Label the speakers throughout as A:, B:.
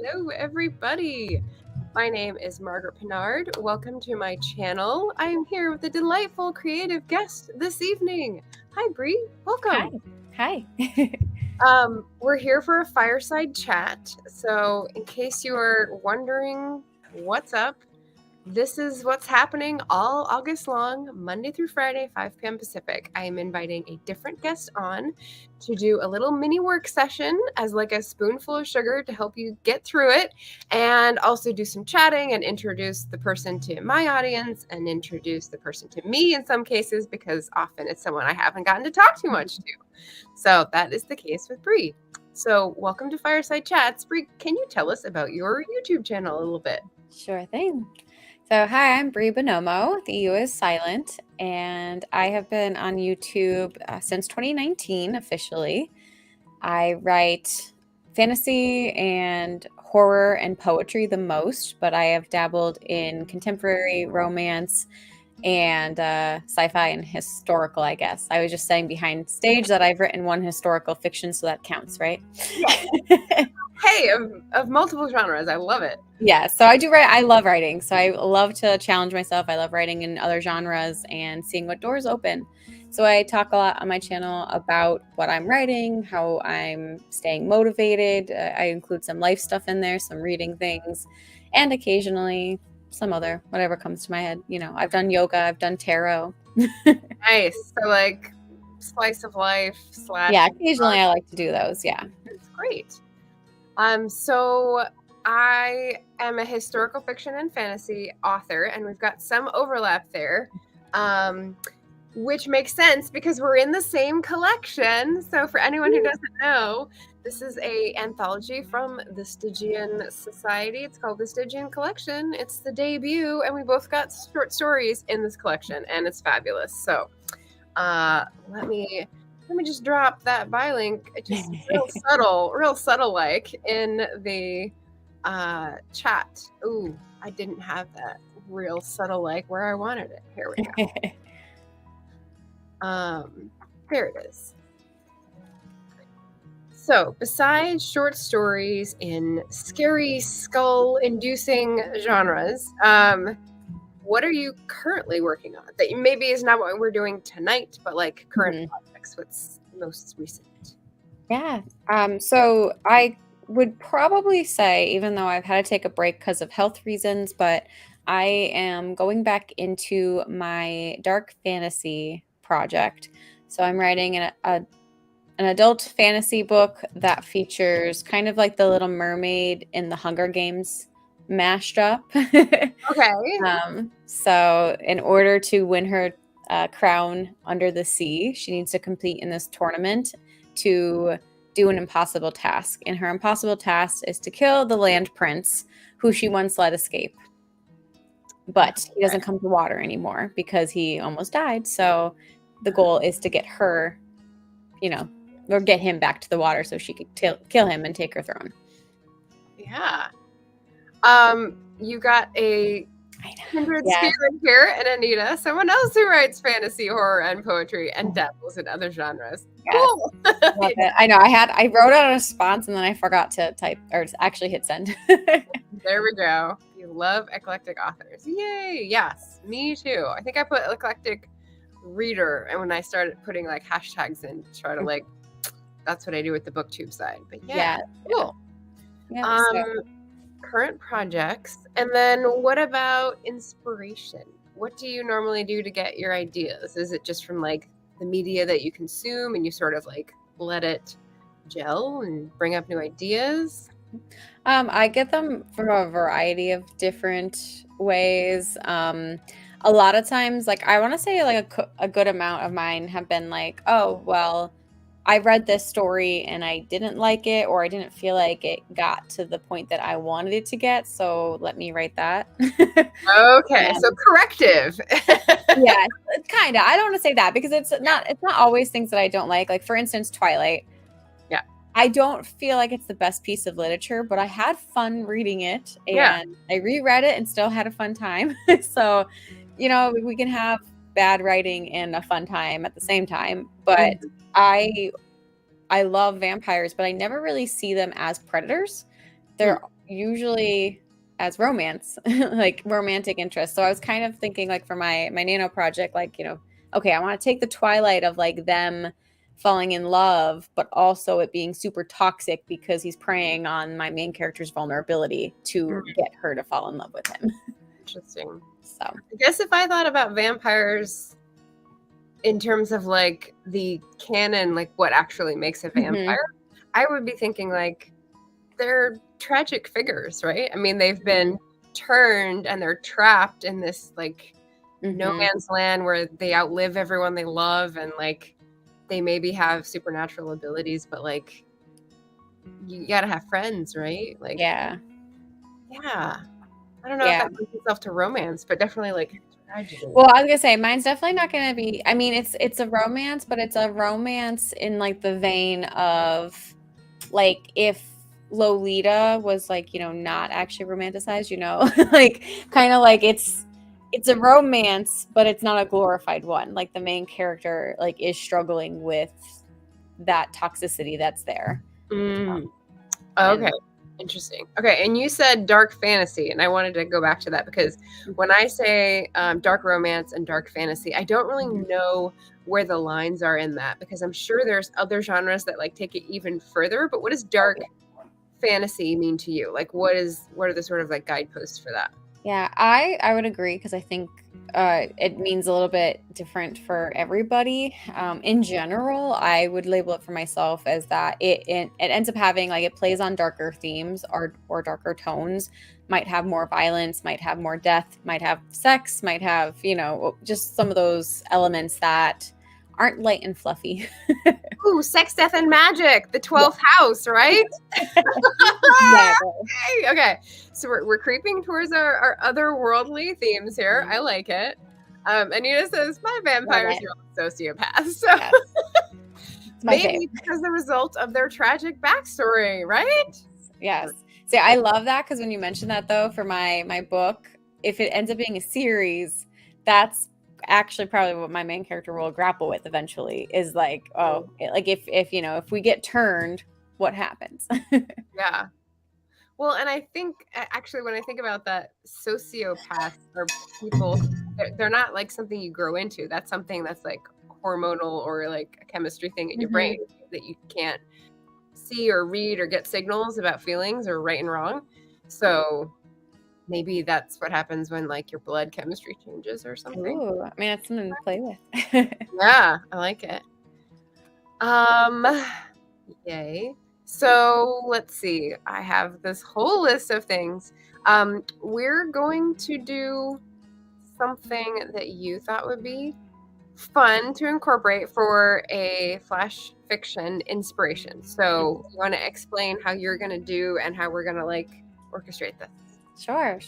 A: Hello, everybody. My name is Margaret Pinard. Welcome to my channel. I am here with a delightful creative guest this evening. Hi, Bree. Welcome.
B: Hi.
A: We're here for a fireside chat. So, in case you are wondering what's up, this is what's happening all August long, Monday through Friday, 5 p.m. Pacific. I am inviting a different guest on to do a little mini work session as like a spoonful of sugar to help you get through it, and also do some chatting and introduce the person to my audience and introduce the person to me in some cases, because often it's someone I haven't gotten to talk too much to. So that is the case with Bree. So welcome to Fireside Chats. Bree, can you tell us about your YouTube channel a little bit?
B: Sure thing. So, hi, I'm Bree Buonomo. The U is silent, and I have been on YouTube since 2019 officially. I write fantasy and horror and poetry the most, but I have dabbled in contemporary romance and sci-fi and historical, I guess. I was just saying behind stage that I've written one historical fiction, so that counts, right?
A: Yeah. Hey, of multiple genres. I love it.
B: Yeah, so I do write. I love writing. So I love to challenge myself. I love writing in other genres and seeing what doors open. So I talk a lot on my channel about what I'm writing, how I'm staying motivated. I include some life stuff in there, some reading things, and occasionally some other, whatever comes to my head. You know, I've done yoga, I've done tarot.
A: Nice. So like slice of life /
B: Yeah, occasionally I like to do those. Yeah.
A: It's great. So I am a historical fiction and fantasy author, and we've got some overlap there, which makes sense because we're in the same collection. So for anyone who doesn't know, this is an anthology from the Stygian Society. It's called the Stygian Collection. It's the debut, and we both got short stories in this collection, and it's fabulous. So let me just drop that buy link. It's just real subtle like in the chat. Ooh, I didn't have that real subtle like where I wanted it. Here we go. There it is. So besides short stories in scary skull-inducing genres, what are you currently working on that maybe is not what we're doing tonight, but like current projects? What's most recent?
B: Yeah. So I would probably say, even though I've had to take a break because of health reasons, but I am going back into my dark fantasy project. So I'm writing an adult fantasy book that features kind of like the Little Mermaid in the Hunger Games mashed up.
A: Okay.
B: So in order to win her crown under the sea, she needs to compete in this tournament to do an impossible task. And her impossible task is to kill the land prince who she once let escape. But he doesn't come to water anymore because he almost died. So the goal is to get her, or get him back to the water so she could kill him and take her throne.
A: Yeah. You got a kindred spirit here, and Anita, someone else who writes fantasy, horror, and poetry, and dabbles in other genres.
B: Yes.
A: Cool.
B: I know. I wrote out a response and then I forgot to type or actually hit send.
A: There we go. You love eclectic authors. Yay! Yes, me too. I think I put eclectic reader, and when I started putting like hashtags in to try to like, that's what I do with the Booktube side. But yeah. Cool.
B: Yeah,
A: current projects, and then what about inspiration? What do you normally do to get your ideas? Is it just from like the media that you consume and you sort of like let it gel and bring up new ideas?
B: I get them from a variety of different ways. A lot of times, like I want to say like a good amount of mine have been like, oh, well, I read this story and I didn't like it, or I didn't feel like it got to the point that I wanted it to get. So let me write that.
A: Okay. So corrective.
B: Yeah, kind of. I don't want to say that because it's not always things that I don't like. Like for instance, Twilight.
A: Yeah.
B: I don't feel like it's the best piece of literature, but I had fun reading it, and I reread it and still had a fun time. So, we can have bad writing and a fun time at the same time. But I love vampires, but I never really see them as predators. They're usually as romance, like romantic interest. So I was kind of thinking like for my nano project, like, okay, I want to take the twilight of like them falling in love, but also it being super toxic because he's preying on my main character's vulnerability to get her to fall in love with him.
A: Interesting.
B: So
A: I guess if I thought about vampires in terms of like the canon, like what actually makes a vampire, I would be thinking like they're tragic figures, right? I mean, they've been turned and they're trapped in this like no man's land where they outlive everyone they love, and like they maybe have supernatural abilities, but like you gotta have friends, right? Like
B: yeah.
A: I don't know if that lends itself to romance, but definitely like tragedy.
B: Well, I was gonna say mine's definitely not gonna be. I mean, it's a romance, but it's a romance in like the vein of like if Lolita was like not actually romanticized, like kind of like it's a romance, but it's not a glorified one. Like the main character like is struggling with that toxicity that's there.
A: Okay. Interesting. Okay, and you said dark fantasy, and I wanted to go back to that because when I say dark romance and dark fantasy, I don't really know where the lines are in that, because I'm sure there's other genres that like take it even further. But what does dark fantasy mean to you? Like, what are the sort of like guideposts for that?
B: Yeah, I would agree, because I think it means a little bit different for everybody. In general, I would label it for myself as that it ends up having like it plays on darker themes or darker tones, might have more violence, might have more death, might have sex, might have just some of those elements that aren't light and fluffy.
A: Ooh, sex, death, and magic, the 12th house, right? Okay. So we're creeping towards our otherworldly themes here. I like it. Anita says, my vampires are all sociopaths. So maybe because the result of their tragic backstory, right?
B: Yes. See, I love that, because when you mentioned that though, for my book, if it ends up being a series, that's actually probably what my main character will grapple with eventually, is like, like if we get turned, what happens?
A: Yeah. Well, and I think actually when I think about that, sociopaths are people, they're not like something you grow into. That's something that's like hormonal or like a chemistry thing in your brain that you can't see or read or get signals about feelings or right and wrong. So maybe that's what happens when like your blood chemistry changes or something.
B: Ooh, I mean, that's something to play with.
A: Yeah, I like it. Yay. So let's see. I have this whole list of things. We're going to do something that you thought would be fun to incorporate for a flash fiction inspiration. So you want to explain how you're going to do and how we're going to like orchestrate this?
B: Sure.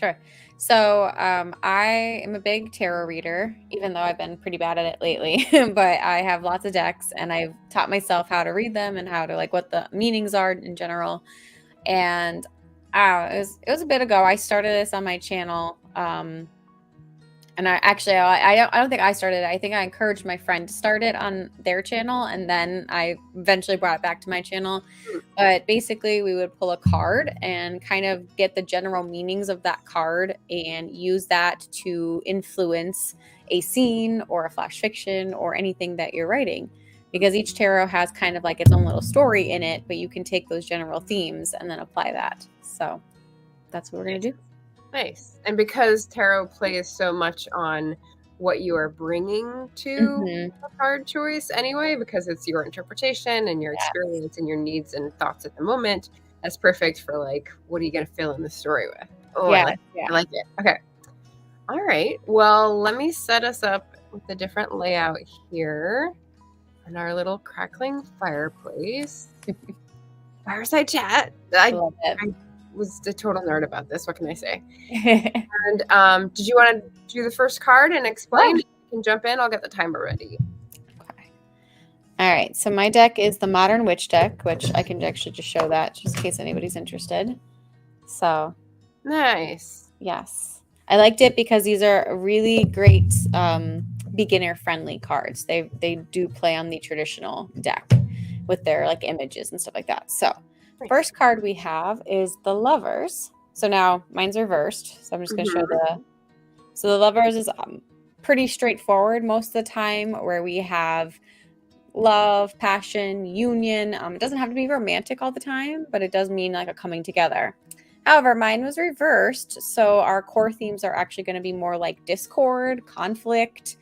B: So I am a big tarot reader, even though I've been pretty bad at it lately. But I have lots of decks, and I've taught myself how to read them and how to like what the meanings are in general. And it was a bit ago. I started this on my channel. And I don't think I started it. I think I encouraged my friend to start it on their channel, and then I eventually brought it back to my channel. But basically, we would pull a card and kind of get the general meanings of that card and use that to influence a scene or a flash fiction or anything that you're writing. Because each tarot has kind of like its own little story in it, but you can take those general themes and then apply that. So that's what we're going to do.
A: Nice. And because tarot plays so much on what you are bringing to a card choice anyway, because it's your interpretation and your experience and your needs and thoughts at the moment, that's perfect for like, what are you going to fill in the story with? Oh, I like it. Okay. All right. Well, let me set us up with a different layout here and our little crackling fireplace. Fireside chat. I was a total nerd about this. What can I say? And did you want to do the first card and explain? You can jump in. I'll get the timer ready.
B: Okay. All right. So my deck is the Modern Witch deck, which I can actually just show that just in case anybody's interested. So
A: nice.
B: Yes. I liked it because these are really great beginner-friendly cards. They do play on the traditional deck with their like images and stuff like that. So first card we have is the Lovers. So now mine's reversed. So I'm just going to show
A: Mhm.
B: so the lovers is pretty straightforward most of the time, where we have love, passion, union. It doesn't have to be romantic all the time, but it does mean like a coming together. However, mine was reversed. So our core themes are actually going to be more like discord, conflict,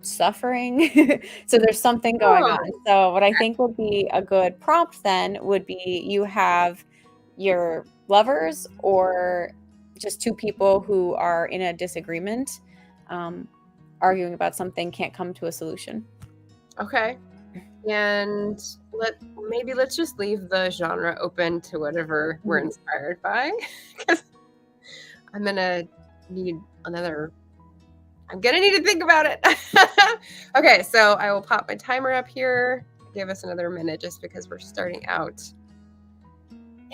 B: suffering. So there's something going on.
A: Oh,
B: So what I think would be a good prompt then would be you have your lovers or just two people who are in a disagreement, arguing about something, can't come to a solution.
A: okay. And let's just leave the genre open to whatever we're inspired by, because I'm gonna need another. I'm gonna need to think about it. Okay, so I will pop my timer up here. Give us another minute just because we're starting out.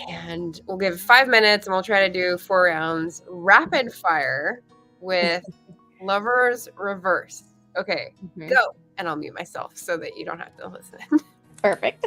A: And we'll give 5 minutes and we'll try to do 4 rounds. Rapid fire with lovers reverse. Okay,
B: Mhm.
A: go. And I'll mute myself so that you don't have to listen.
B: Perfect.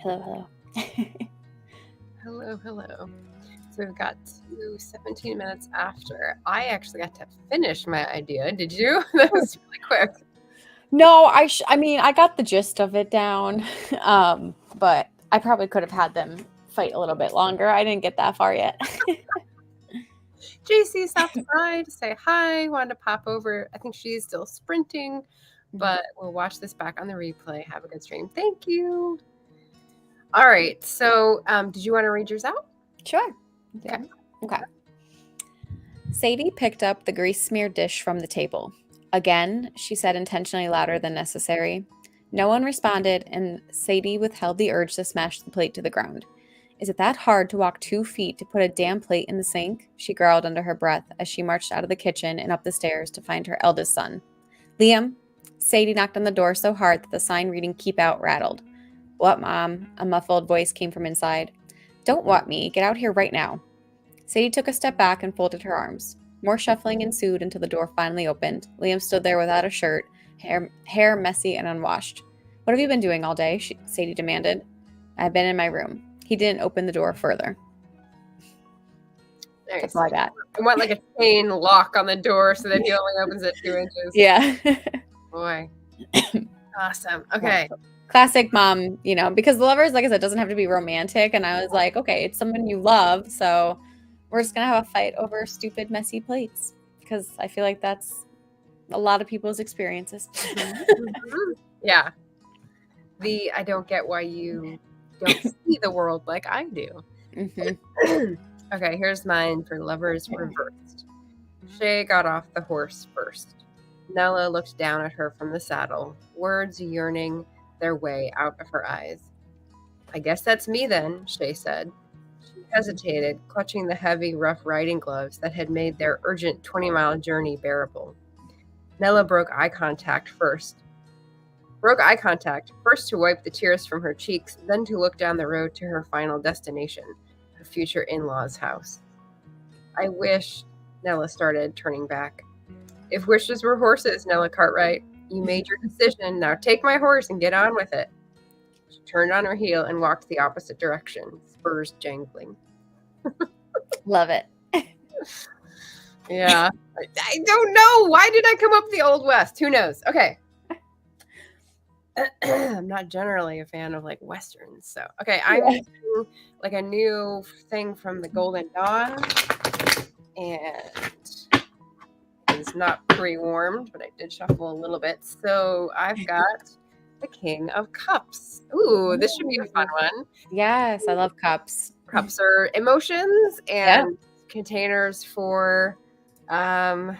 B: Hello, hello.
A: Hello, hello. So we've got 17 minutes after. I actually got to finish my idea. Did you? That was really quick.
B: No, I mean, I got the gist of it down, but I probably could have had them fight a little bit longer. I didn't get that far yet.
A: JC stopped by to say hi, wanted to pop over. I think she's still sprinting, but we'll watch this back on the replay. Have a good stream. Thank you. All right. So did you want to read yours out?
B: Sure. Yeah. Okay. Sadie picked up the grease-smeared dish from the table. Again, she said intentionally louder than necessary. No one responded, and Sadie withheld the urge to smash the plate to the ground. Is it that hard to walk 2 feet to put a damn plate in the sink? She growled under her breath as she marched out of the kitchen and up the stairs to find her eldest son. Liam? Sadie knocked on the door so hard that the sign reading "Keep Out" rattled. What, Mom? A muffled voice came from inside. Don't what me. Get out here right now. Sadie took a step back and folded her arms. More shuffling ensued until the door finally opened. Liam stood there without a shirt, hair messy and unwashed. What have you been doing all day? Sadie demanded. I've been in my room. He didn't open the door further.
A: Nice.
B: That's all I got.
A: I want like a chain lock on the door so that he only opens it 2 inches.
B: Yeah.
A: Boy. Awesome. Okay.
B: Classic mom, because The Lovers, like I said, doesn't have to be romantic. And I was like, okay, it's someone you love. So we're just going to have a fight over stupid, messy plates. Because I feel like that's a lot of people's experiences.
A: Yeah. I don't get why you don't see the world like I do.
B: Mm-hmm.
A: Okay, here's mine for Lovers reversed. Shay got off the horse first. Nella looked down at her from the saddle, words yearning their way out of her eyes. I guess that's me then, Shay said. She hesitated, clutching the heavy, rough riding gloves that had made their urgent 20-mile journey bearable. Nella broke eye contact first to wipe the tears from her cheeks, then to look down the road to her final destination, her future in-laws' house. I wish, Nella started, turning back. If wishes were horses, Nella Cartwright, you made your decision. Now take my horse and get on with it. She turned on her heel and walked the opposite direction, spurs jangling.
B: Love it.
A: Yeah. I don't know. Why did I come up the Old West? Who knows? Okay. I'm not generally a fan of like Westerns. So, okay. I'm going to do like a new thing from the Golden Dawn. And it's not pre-warmed, but I did shuffle a little bit. So I've got the King of Cups. Ooh, this should be a fun one.
B: Yes, I love cups.
A: Cups are emotions and containers for, I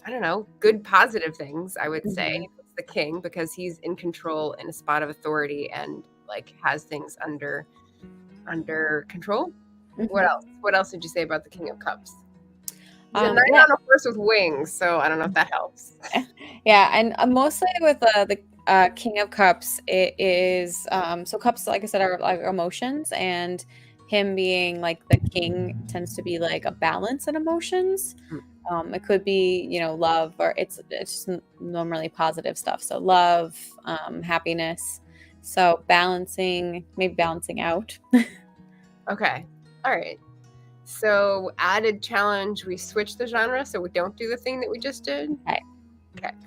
A: don't know, good positive things, I would say. It's the king because he's in control in a spot of authority and like has things under control. What else? What else did you say about the King of Cups? He's a knight on a horse with wings, so I don't know if that helps.
B: Yeah, and mostly with the King of Cups, it is so cups, like I said, are like emotions, and him being like the king tends to be like a balance in emotions. It could be love, or it's just normally positive stuff. So love, happiness. So maybe balancing out.
A: Okay, all right. So added challenge, we switch the genre, so we don't do the thing that we just did. Okay.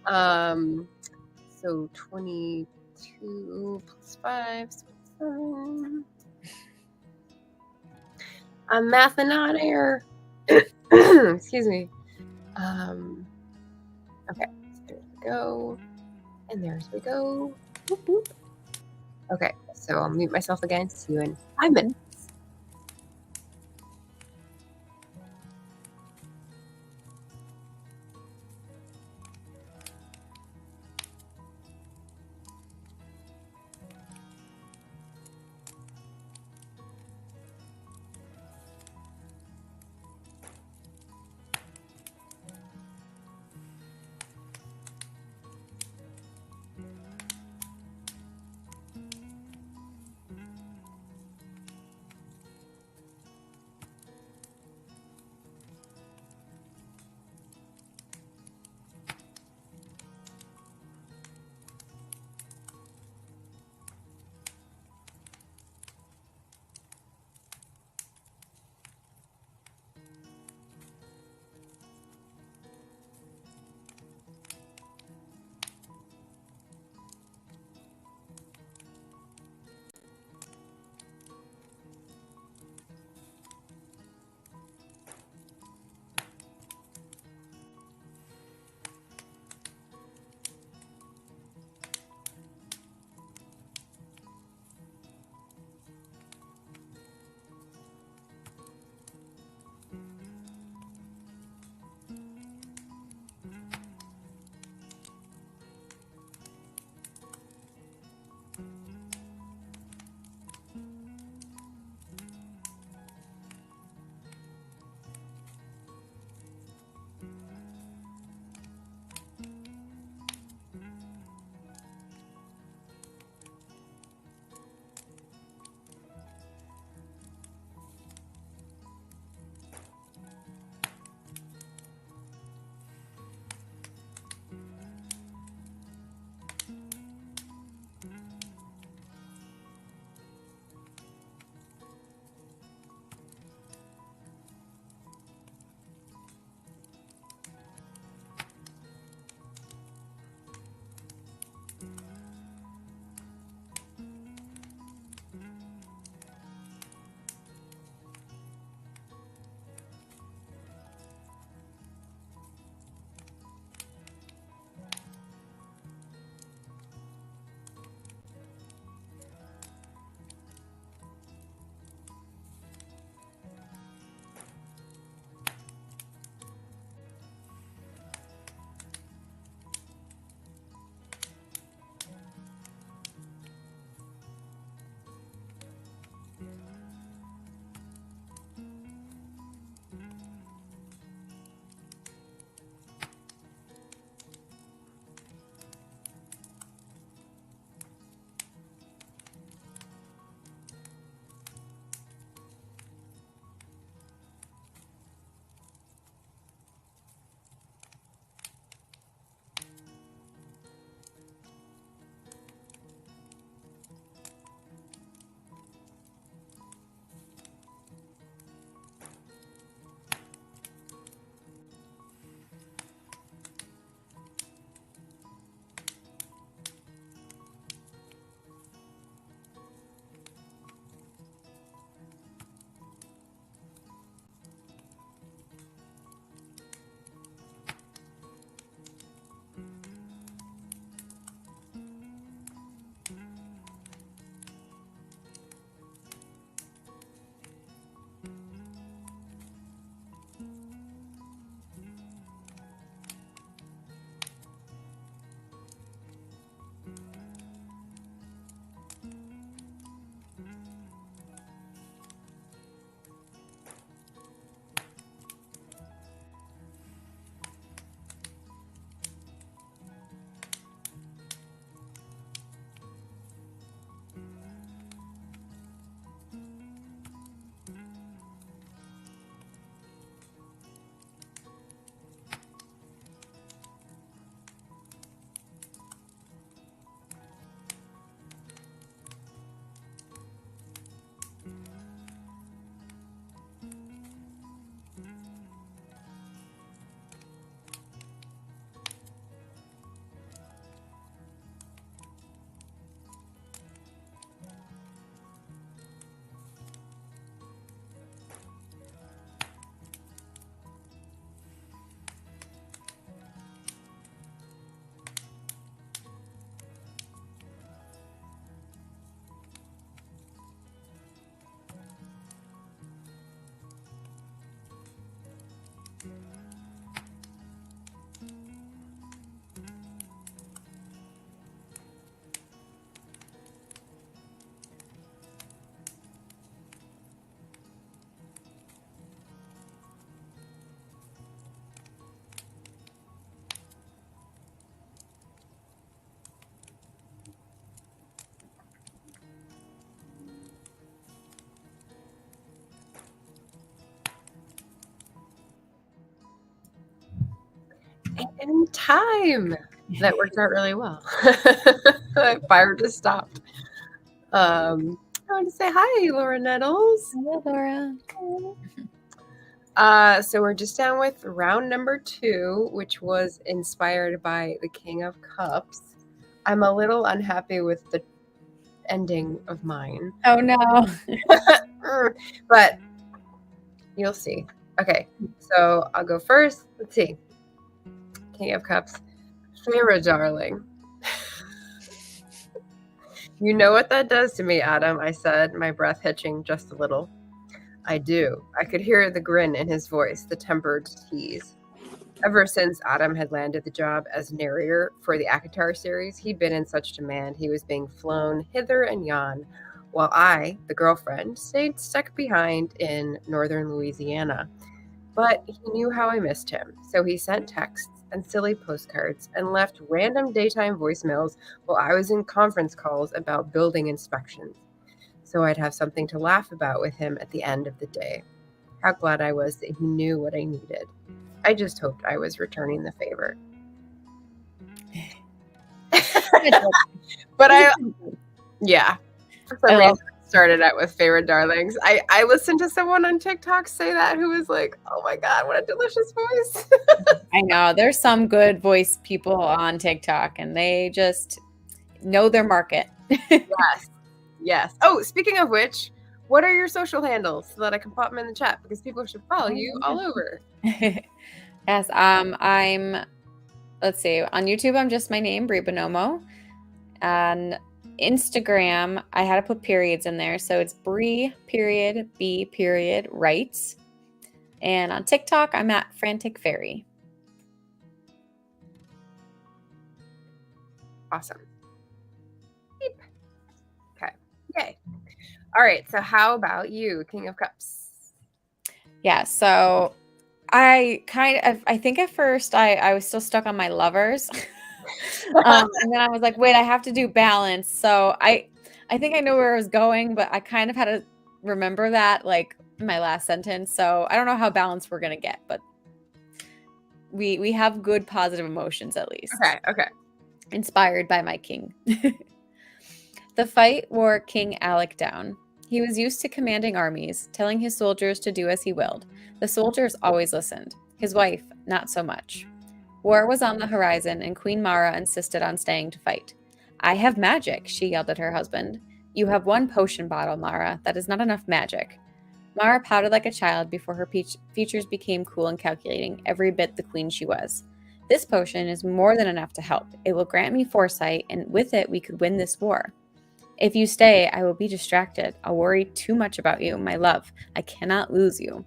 A: So 22 plus 5, so 7. I'm mathing on air. Excuse me. Okay, so there we go. And there's we go. Boop, boop. Okay, so I'll mute myself again. See you in 5 minutes. in time. That worked out really well. Fire just stopped. I want to say hi, Laura Nettles.
B: Hello, Laura.
A: So we're just down with round number 2, which was inspired by the King of Cups. I'm a little unhappy with the ending of mine.
B: Oh no.
A: But you'll see. Okay, so I'll go first. Let's see. King of Cups. Feyre, darling. You know what that does to me, Adam, I said, my breath hitching just a little. I do. I could hear the grin in his voice, the tempered tease. Ever since Adam had landed the job as narrator for the ACOTAR series, he'd been in such demand he was being flown hither and yon, while I, the girlfriend, stayed stuck behind in northern Louisiana. But he knew how I missed him, so he sent texts and silly postcards and left random daytime voicemails while I was in conference calls about building inspections, so I'd have something to laugh about with him at the end of the day. How glad I was that he knew what I needed. I just hoped I was returning the favor. But yeah. For some reason, I started out with favorite darlings. I listened to someone on TikTok say that who was like, oh my God, what a delicious voice.
B: I know. There's some good voice people on TikTok and they just know their market.
A: Yes. Oh, speaking of which, what are your social handles so that I can pop them in the chat? Because people should follow you all over.
B: Yes. Let's see. On YouTube, I'm just my name, Bree Buonomo. On Instagram, I had to put periods in there. So it's Bree, B, writes. And on TikTok, I'm at Frantic Fairy.
A: Awesome. Beep. Okay. Yay. All right. So how about you, King of Cups?
B: Yeah. So I think at first I was still stuck on my lovers. And then I was like, wait, I have to do balance. So I think I know where I was going, but I kind of had to remember that like in my last sentence. So I don't know how balanced we're going to get, but we have good positive emotions at least.
A: Okay.
B: Inspired by my king. The fight wore King Alec down. He was used to commanding armies, telling his soldiers to do as he willed. The soldiers always listened. His wife, not so much. War was on the horizon, and Queen Mara insisted on staying to fight. I have magic, she yelled at her husband. You have one potion bottle, Mara. That is not enough magic. Mara pouted like a child before her features became cool and calculating, every bit the queen she was. This potion is more than enough to help. It will grant me foresight, and with it we could win this war. If you stay, I will be distracted. I'll worry too much about you, my love. I cannot lose you.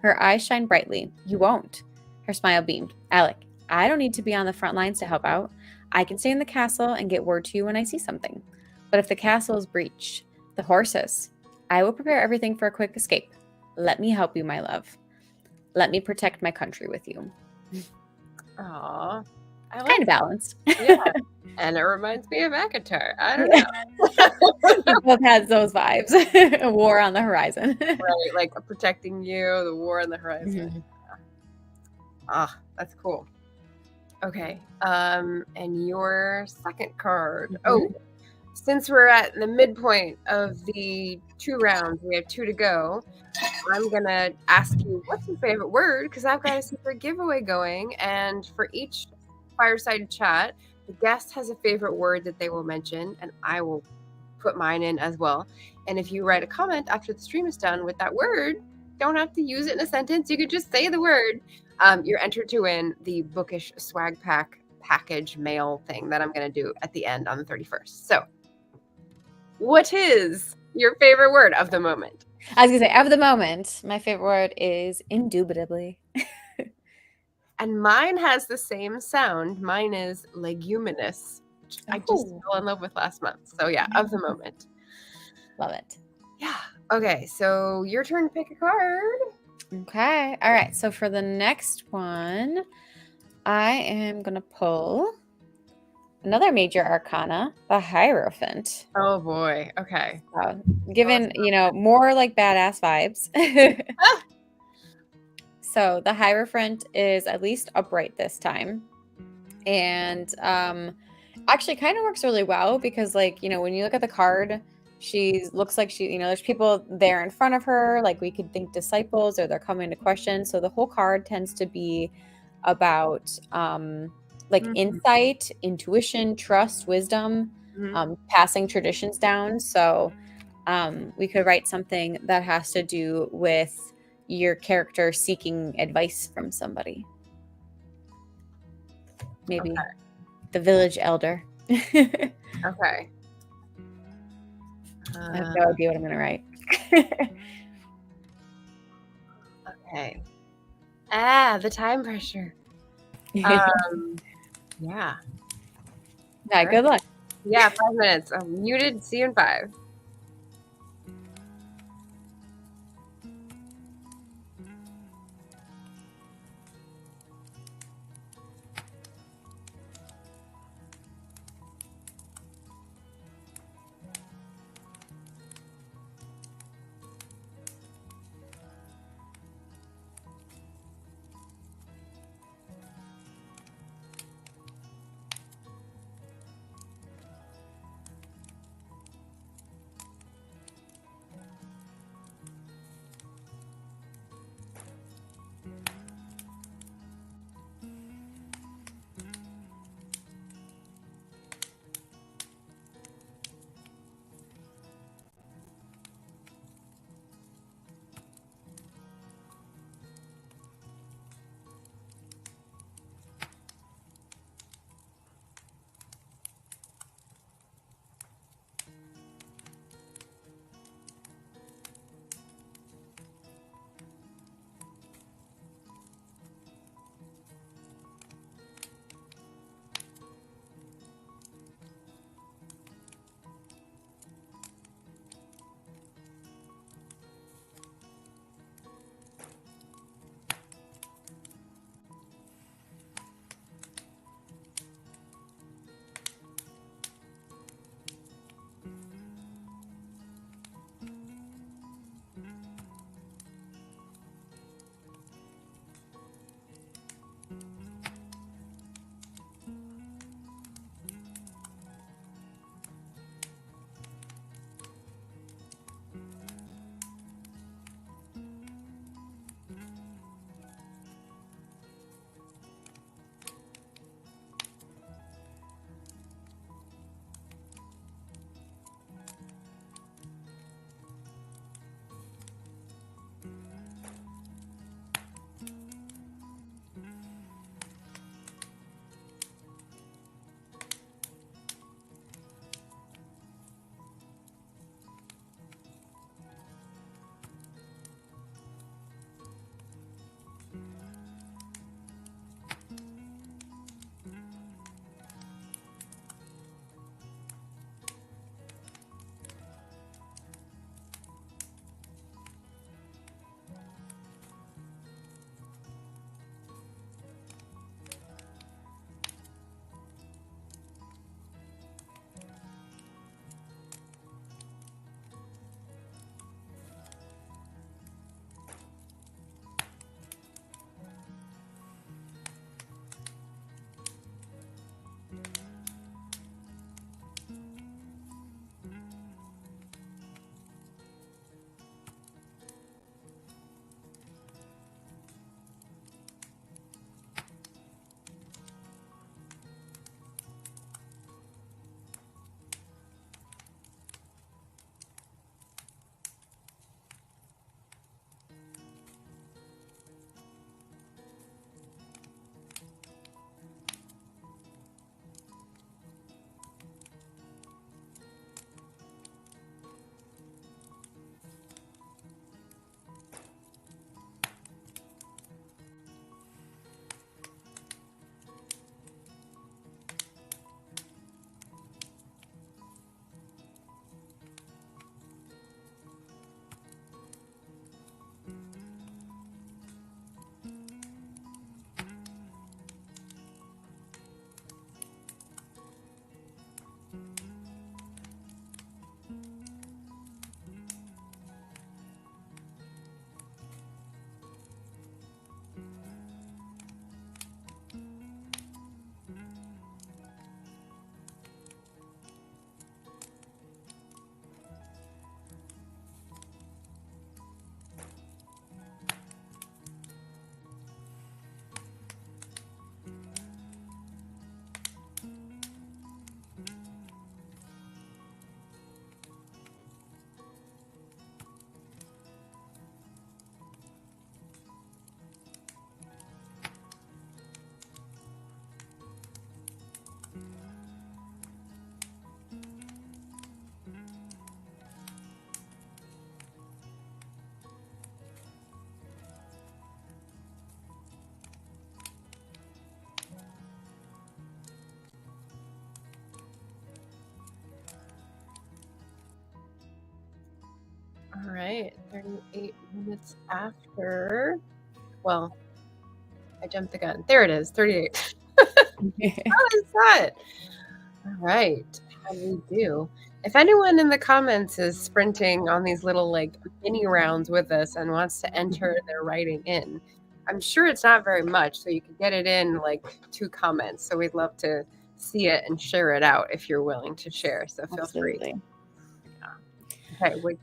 B: Her eyes shined brightly. You won't. Her smile beamed. Alec, I don't need to be on the front lines to help out. I can stay in the castle and get word to you when I see something. But if the castle is breached, the horses, I will prepare everything for a quick escape. Let me help you, my love. Let me protect my country with you.
A: Aww. I like
B: kind of balanced.
A: Yeah. And it reminds me of ACOTAR. I don't know.
B: We both had those vibes. A war on the horizon.
A: Right, like protecting you, the war on the horizon.
B: Mm-hmm.
A: Ah, that's cool. Okay. And your second card.
B: Mm-hmm.
A: Oh, since we're at the midpoint of the 2 rounds, we have 2 to go. I'm going to ask you, what's your favorite word? Because I've got a secret giveaway going. And for each Fireside Chat, the guest has a favorite word that they will mention, and I will put mine in as well. And if you write a comment after the stream is done with that word, don't have to use it in a sentence. You could just say the word. You're entered to win the Bookish Swag Pack package mail thing that I'm going to do at the end on the 31st. So, what is your favorite word of the moment?
B: I was going to say, of the moment, my favorite word is indubitably.
A: And mine has the same sound. Mine is leguminous, which I just fell in love with last month. So yeah, of the moment.
B: Love it.
A: Yeah. Okay, so your turn to pick a card.
B: Okay. All right. So for the next one, I am going to pull another major arcana, the Hierophant.
A: Oh boy. Okay.
B: Given, more like badass vibes. So the Hierophant is at least upright this time. And actually kind of works really well because, like, you know, when you look at the card, she looks like she, you know, there's people there in front of her, like we could think disciples, or they're coming to question. So the whole card tends to be about like
A: Mhm.
B: insight, intuition, trust, wisdom,
A: Mhm.
B: passing traditions down. So we could write something that has to do with your character seeking advice from somebody, maybe
A: Okay.
B: the village elder. I
A: Okay.
B: have
A: Uh,
B: no idea what I'm going to write.
A: okay. Ah, the time pressure. Um, yeah.
B: Yeah,
A: All right.
B: good luck.
A: Yeah, 5 minutes. I'm muted. See you in 5. All right, 38 minutes after. Well, I jumped the gun. There it is, 38. How is that? All right, how do we do? If anyone in the comments is sprinting on these little like mini rounds with us and wants to enter their writing in, I'm sure it's not very much, so you can get it in like 2 comments. So we'd love to see it and share it out if you're willing to share. So feel free. Okay, wait.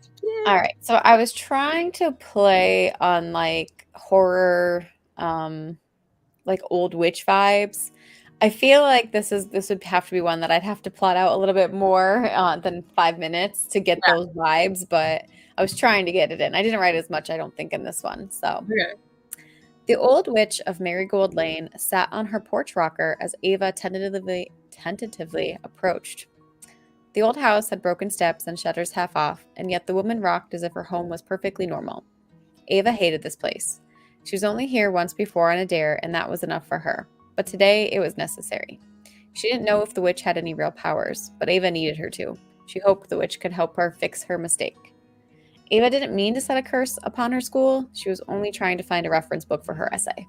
B: All right. So I was trying to play on like horror, like old witch vibes. I feel like this would have to be one that I'd have to plot out a little bit more than 5 minutes to get those vibes, but I was trying to get it in. I didn't write as much, I don't think, in this one. So The old witch of Marigold Lane sat on her porch rocker as Ava tentatively approached. The old house had broken steps and shutters half off, and yet the woman rocked as if her home was perfectly normal. Ava hated this place. She was only here once before on a dare, and that was enough for her. But today, it was necessary. She didn't know if the witch had any real powers, but Ava needed her to. She hoped the witch could help her fix her mistake. Ava didn't mean to set a curse upon her school. She was only trying to find a reference book for her essay.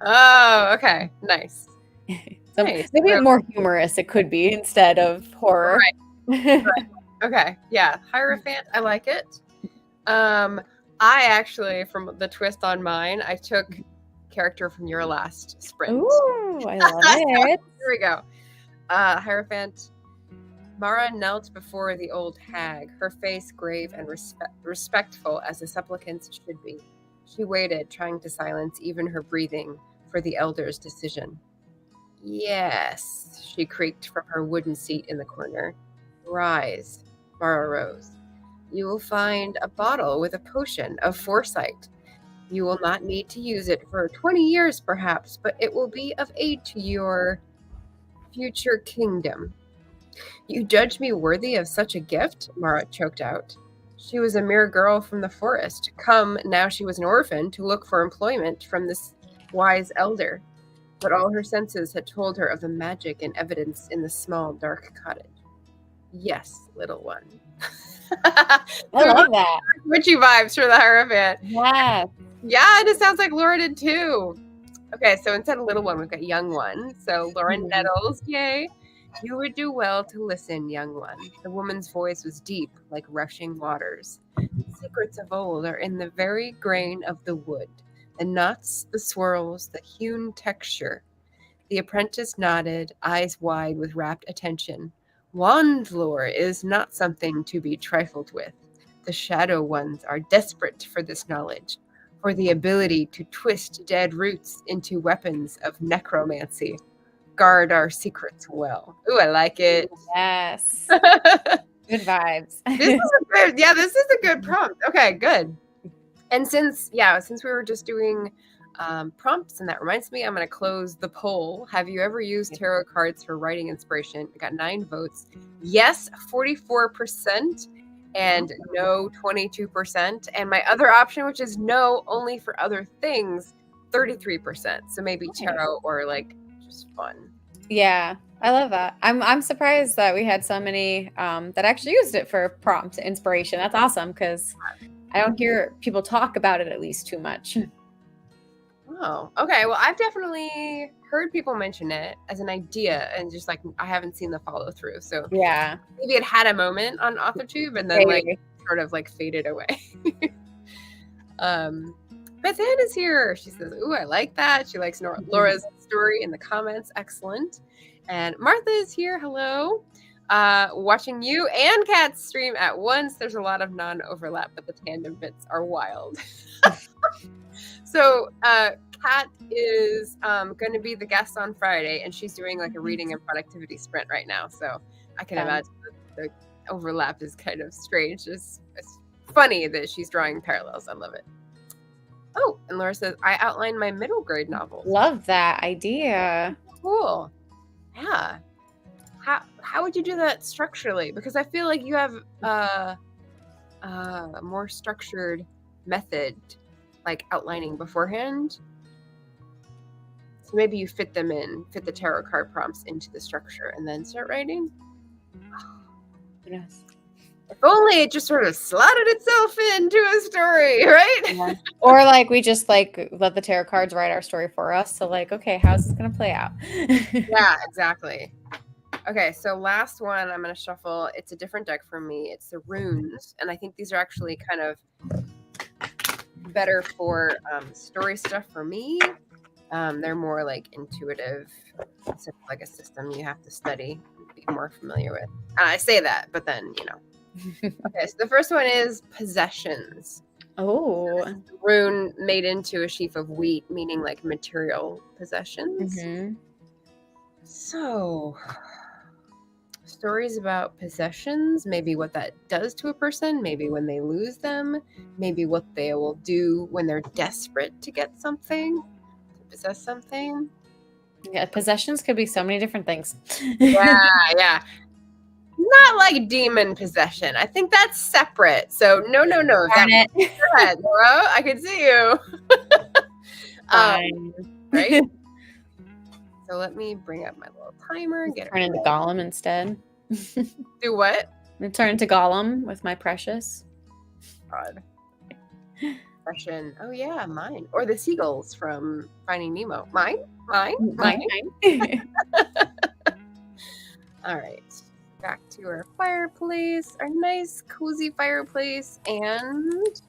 A: Oh, okay. Nice.
B: So
A: nice.
B: Maybe more humorous it could be instead of horror.
A: Right. Okay. Yeah. Hierophant. I like it. I actually, from the twist on mine, I took character from your last sprint.
B: Ooh, I love it.
A: Here we go. Hierophant. Mara knelt before the old hag, her face grave and respectful as a supplicant's should be. She waited, trying to silence even her breathing, for the elder's decision. Yes, she creaked from her wooden seat in the corner. Rise. Mara rose. You will find a bottle with a potion of foresight. You will not need to use it for 20 years, perhaps, but it will be of aid to your future kingdom. You judge me worthy of such a gift? Mara choked out. She was a mere girl from the forest, come, now she was an orphan, to look for employment from this wise elder. But all her senses had told her of the magic and evidence in the small, dark cottage. Yes, little one.
B: I love that.
A: Witchy vibes for the Hierophant.
B: Yes.
A: Yeah, and it sounds like Laura did too. Okay, so instead of little one, we've got young one. So Lauren Nettles, yay. You would do well to listen, young one. The woman's voice was deep, like rushing waters. The secrets of old are in the very grain of the wood, the nuts, the swirls, the hewn texture. The apprentice nodded, eyes wide with rapt attention. Wand lore is not something to be trifled with. The shadow ones are desperate for this knowledge, for the ability to twist dead roots into weapons of necromancy. Guard our secrets well. Ooh, I like it.
B: Yes. Good vibes.
A: This is a good prompt. Okay, good. And since we were just doing prompts, and that reminds me, I'm going to close the poll. Have you ever used tarot cards for writing inspiration? I got 9 votes. Yes, 44%, and no, 22%. And my other option, which is no, only for other things, 33%. So maybe tarot or like just fun.
B: Yeah, I love that. I'm surprised that we had so many that actually used it for prompt inspiration. That's awesome because I don't hear people talk about it at least too much.
A: Oh, okay. Well, I've definitely heard people mention it as an idea, and just like I haven't seen the follow through. So
B: yeah,
A: maybe it had a moment on AuthorTube and then like sort of like faded away. Beth Ann is here. She says, "Ooh, I like that." She likes Laura's story in the comments. Excellent. And Martha is here. Hello. Watching you and Kat's stream at once. There's a lot of non-overlap, but the tandem bits are wild. So Kat is going to be the guest on Friday, and she's doing like a reading and productivity sprint right now. So I can imagine the overlap is kind of strange. It's funny that she's drawing parallels. I love it. Oh, and Laura says, I outlined my middle grade novels.
B: Love that idea.
A: Cool. Yeah. How would you do that structurally? Because I feel like you have a more structured method, like outlining beforehand. So maybe you fit the tarot card prompts into the structure and then start writing.
B: Yes.
A: If only it just sort of slotted itself into a story, right?
B: Yeah. Or like we just like let the tarot cards write our story for us. So like, okay, how's this gonna play out?
A: Yeah, exactly. Okay, so last one I'm gonna shuffle. It's a different deck for me. It's the runes, and I think these are actually kind of better for story stuff for me. They're more like intuitive. It's like a system you have to study, be more familiar with. And I say that, but then Okay, so the first one is possessions.
B: Oh.
A: Rune made into a sheaf of wheat, meaning like material possessions.
B: Mm-hmm.
A: So, stories about possessions, maybe what that does to a person, maybe when they lose them, maybe what they will do when they're desperate to get something, to possess something.
B: Yeah, possessions could be so many different things.
A: Yeah. Not like demon possession. I think that's separate. So no.
B: Darn
A: That
B: it.
A: Go ahead, Laura. I can see you.
B: Fine.
A: Right? So let me bring up my little timer and get
B: Turn into Gollum instead.
A: Do what?
B: I'm turn into Gollum with my precious.
A: God. Question. Oh yeah, mine. Or the seagulls from Finding Nemo. Mine. All right. Back to our fireplace, our nice cozy fireplace, and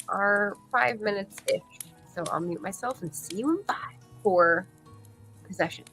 A: our 5 minutes ish. So I'll mute myself and see you in 5 for possessions.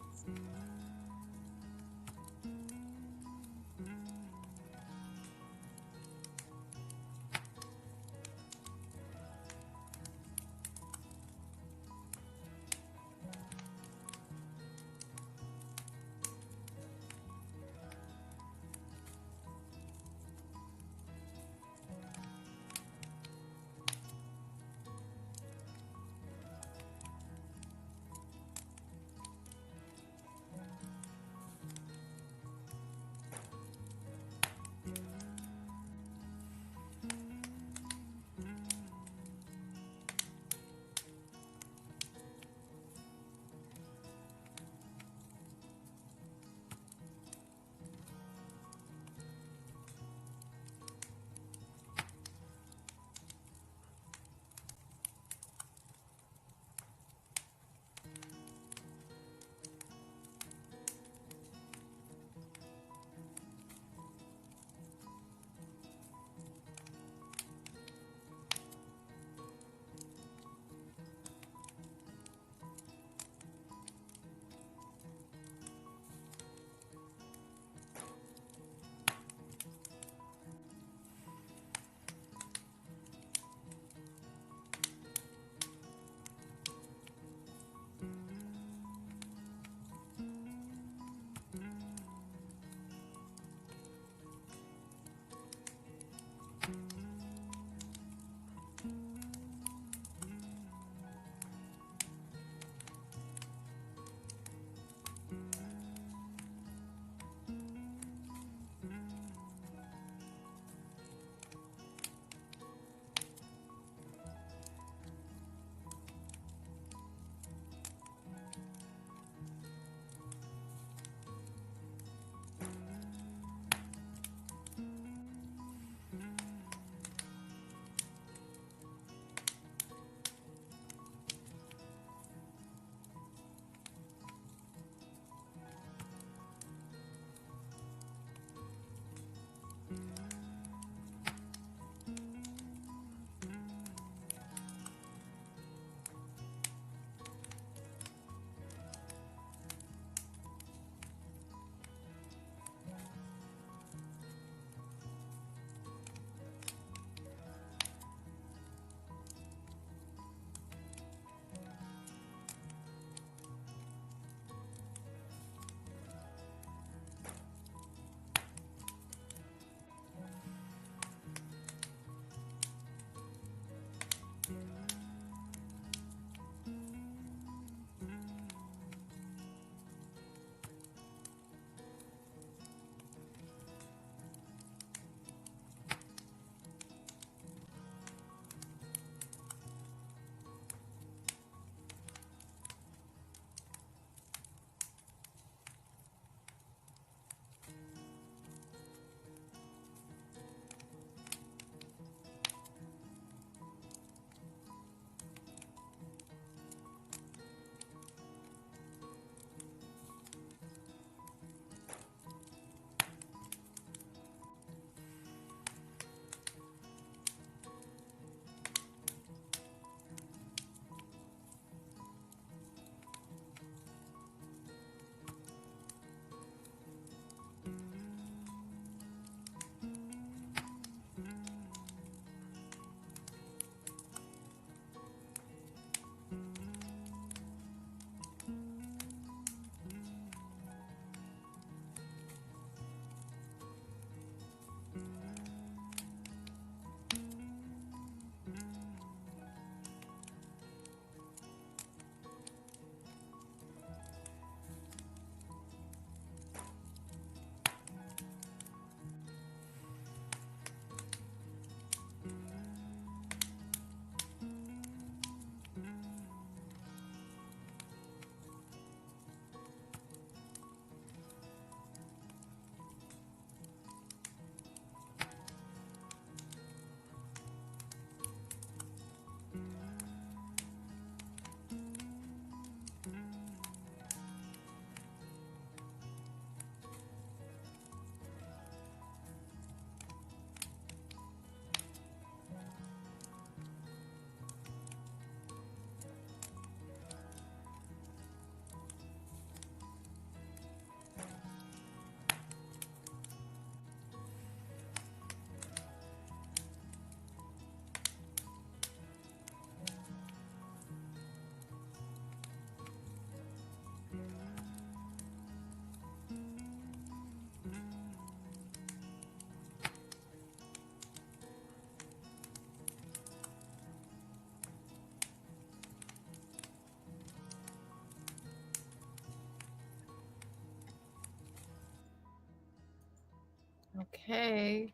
A: Okay.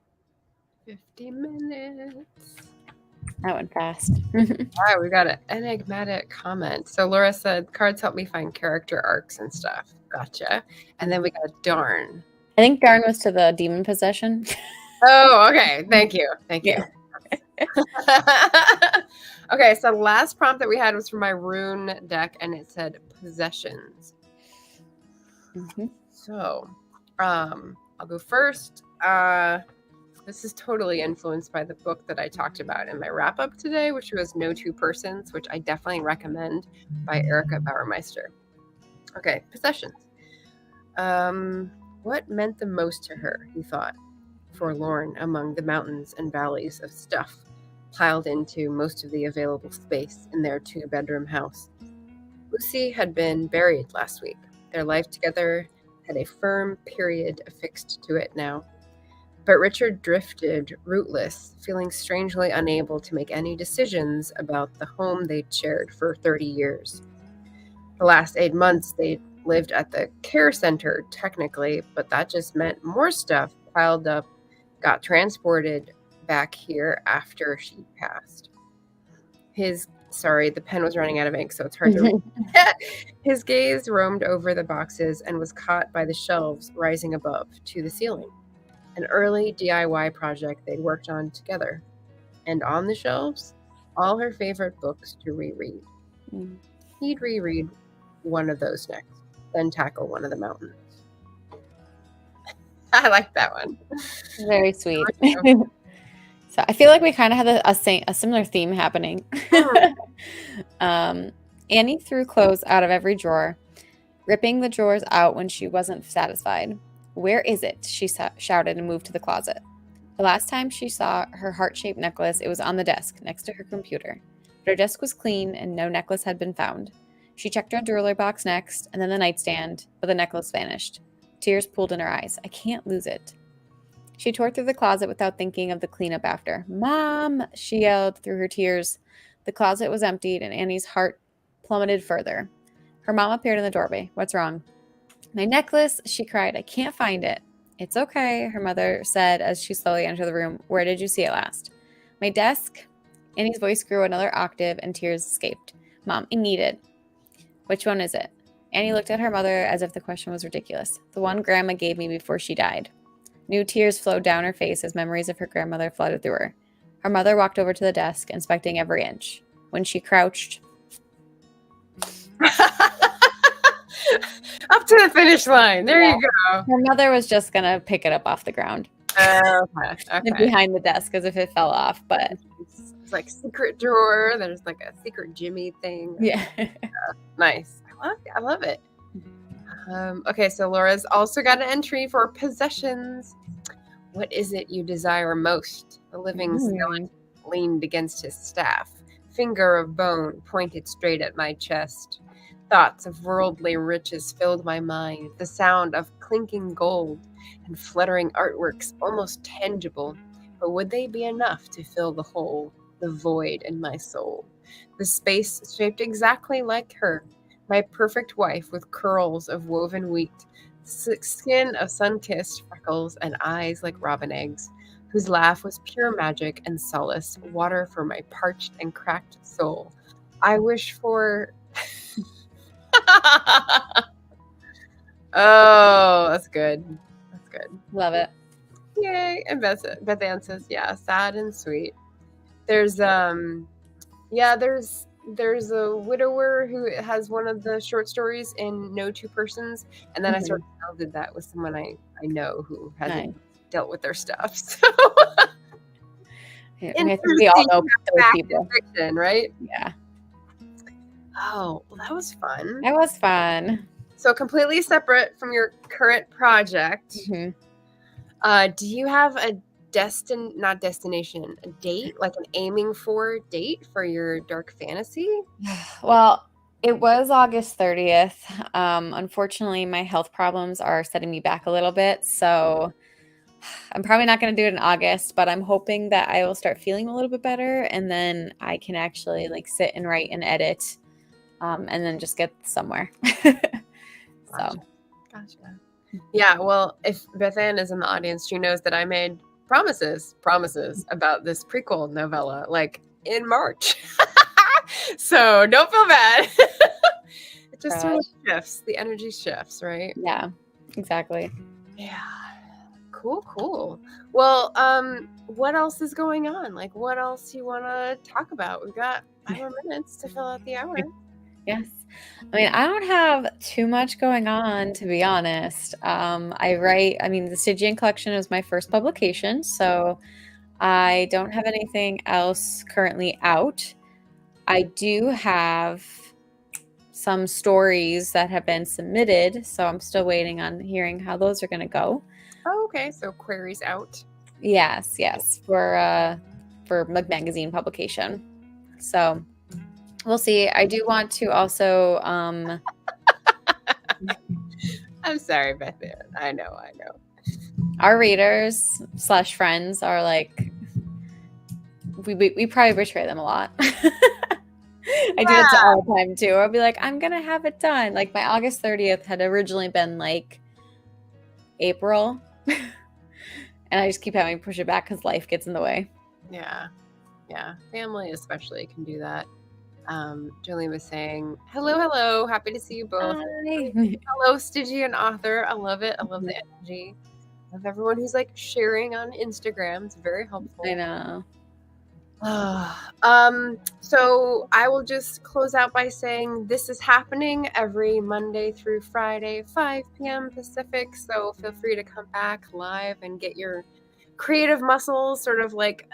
A: 50 minutes.
B: That went fast.
A: All right, we got an enigmatic comment. So Laura said, cards help me find character arcs and stuff. Gotcha. And then we got darn.
B: I think darn was to the demon possession.
A: Oh, okay. Thank you. Thank you.
B: Yeah.
A: Okay, so the last prompt that we had was from my rune deck, and it said possessions. So, I'll go first. This is totally influenced by the book that I talked about in my wrap up today, which was No Two Persons, which I definitely recommend, by Erica Bauermeister. Okay, possessions. What meant the most to her, he thought, forlorn among the mountains and valleys of stuff piled into most of the available space in their 2-bedroom house. Lucy had been buried last week. Their life together had a firm period affixed to it now. But Richard drifted rootless, feeling strangely unable to make any decisions about the home they'd shared for 30 years. The last 8 months they'd lived at the care center, technically, but that just meant more stuff piled up, got transported back here after she passed. The pen was running out of ink, so it's hard to read. His gaze roamed over the boxes and was caught by the shelves rising above to the ceiling. An early DIY project they'd worked on together. And on the shelves, all her favorite books to reread. He'd reread one of those next, then tackle one of the mountains. I like that one.
B: Very sweet. So I feel like we kind of had a similar theme happening. Annie threw clothes out of every drawer, ripping the drawers out when she wasn't satisfied. "Where is it?" she shouted and moved to the closet. The last time she saw her heart-shaped necklace, it was on the desk next to her computer. But her desk was clean and no necklace had been found. She checked her jewelry box next and then the nightstand, but the necklace vanished. Tears pooled in her eyes. "I can't lose it." She tore through the closet without thinking of the cleanup after. "Mom!" she yelled through her tears. The closet was emptied and Annie's heart plummeted further. Her mom appeared in the doorway. "What's wrong?" "My necklace," she cried. "I can't find it." "It's okay," her mother said as she slowly entered the room. "Where did you see it last?" "My desk." Annie's voice grew another octave and tears escaped. "Mom, I need it." "Which one is it?" Annie looked at her mother as if the question was ridiculous. "The one Grandma gave me before she died." New tears flowed down her face as memories of her grandmother flooded through her. Her mother walked over to the desk, inspecting every inch. When she crouched
A: up to the finish line. There you go.
B: Her mother was just going to pick it up off the ground.
A: Okay.
B: Behind the desk as if it fell off, but
A: it's like secret drawer. There's like a secret Jimmy thing.
B: Yeah.
A: Nice. I love it. Okay, so Laura's also got an entry for possessions. What is it you desire most? The living skeleton leaned against his staff, finger of bone pointed straight at my chest. Thoughts of worldly riches filled my mind, the sound of clinking gold and fluttering artworks almost tangible. But would they be enough to fill the hole, the void in my soul? The space shaped exactly like her, my perfect wife with curls of woven wheat, skin of sun-kissed freckles, and eyes like robin eggs, whose laugh was pure magic and solace, water for my parched and cracked soul. I wish for... Oh, that's good. That's good.
B: Love it.
A: Yay. And Beth Ann says, yeah, sad and sweet. There's a widower who has one of the short stories in No Two Persons, and then I sort of melded that with someone I know who hasn't dealt with their stuff. So
B: I think we all know those people.
A: Fiction, right?
B: Yeah.
A: Oh, well, that was fun.
B: That was fun.
A: So completely separate from your current project.
B: Mm-hmm.
A: Do you have a date, like an aiming for date for your dark fantasy?
B: Well, it was August 30th. Unfortunately, my health problems are setting me back a little bit, so I'm probably not going to do it in August, but I'm hoping that I will start feeling a little bit better, and then I can actually like sit and write and edit, and then just get somewhere.
A: Gotcha. Yeah, well, if Beth Ann is in the audience, she knows that I made promises about this prequel novella, like in March. So don't feel bad. It just sort of shifts. The energy shifts, right?
B: Yeah, exactly.
A: Yeah. Cool. Well, what else is going on? Like, what else you want to talk about? We've got 5 more minutes to fill out the hour.
B: Yes. I mean, I don't have too much going on, to be honest. The Stygian collection is my first publication, so I don't have anything else currently out. I do have some stories that have been submitted, so I'm still waiting on hearing how those are going to go.
A: Oh, okay. So queries out.
B: Yes, for magazine publication. So we'll see. I do want to also
A: I'm sorry, Beth Ann. I know.
B: Our readers / friends are like, we probably betray them a lot. I do it all the time too. I'll be like, I'm gonna have it done. Like my August 30th had originally been like April, and I just keep having to push it back because life gets in the way.
A: Yeah. Family especially can do that. Julie was saying, hello. Happy to see you both.
B: Hi.
A: Hello, Stygian author. I love it. I love the energy. I love everyone who's like sharing on Instagram. It's very helpful.
B: I know.
A: So I will just close out by saying this is happening every Monday through Friday, 5 p.m. Pacific. So feel free to come back live and get your creative muscles sort of like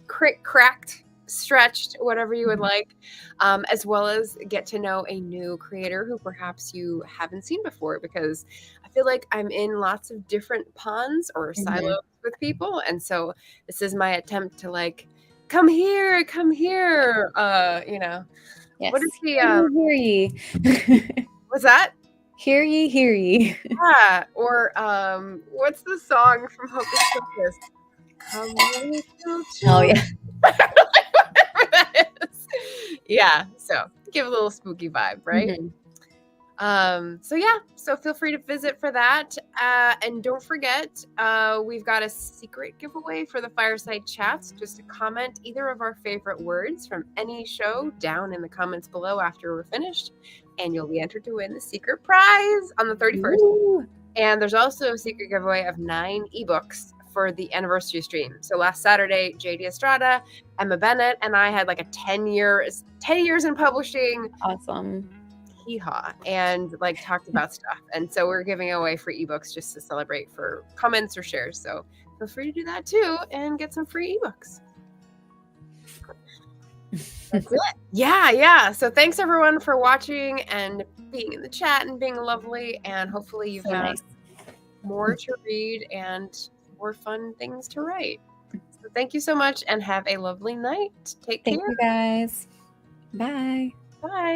A: cracked, stretched, whatever you would like, as well as get to know a new creator who perhaps you haven't seen before, because I feel like I'm in lots of different ponds or silos with people. And so this is my attempt to like, come here,
B: Yes.
A: What is the
B: Hear ye.
A: what's that?
B: Hear ye.
A: Yeah. Or what's the song from Hocus Pocus? Come little children.
B: Oh yeah.
A: Whatever that is. Yeah. So give a little spooky vibe, right? So feel free to visit for that. And don't forget, we've got a secret giveaway for the Fireside Chats. Just to comment either of our favorite words from any show down in the comments below after we're finished, and you'll be entered to win the secret prize on the 31st.
B: Ooh.
A: And there's also a secret giveaway of 9 ebooks for the anniversary stream. So last Saturday, JD Estrada, Emma Bennett, and I had like a 10 years in publishing.
B: Awesome.
A: Hee-haw, and like talked about stuff. And so we're giving away free ebooks just to celebrate for comments or shares. So feel free to do that too and get some free ebooks. That's it. Yeah. So thanks everyone for watching and being in the chat and being lovely. And hopefully you've had more to read and more fun things to write. So thank you so much and have a lovely night. Take care.
B: Thank you guys. Bye.
A: Bye.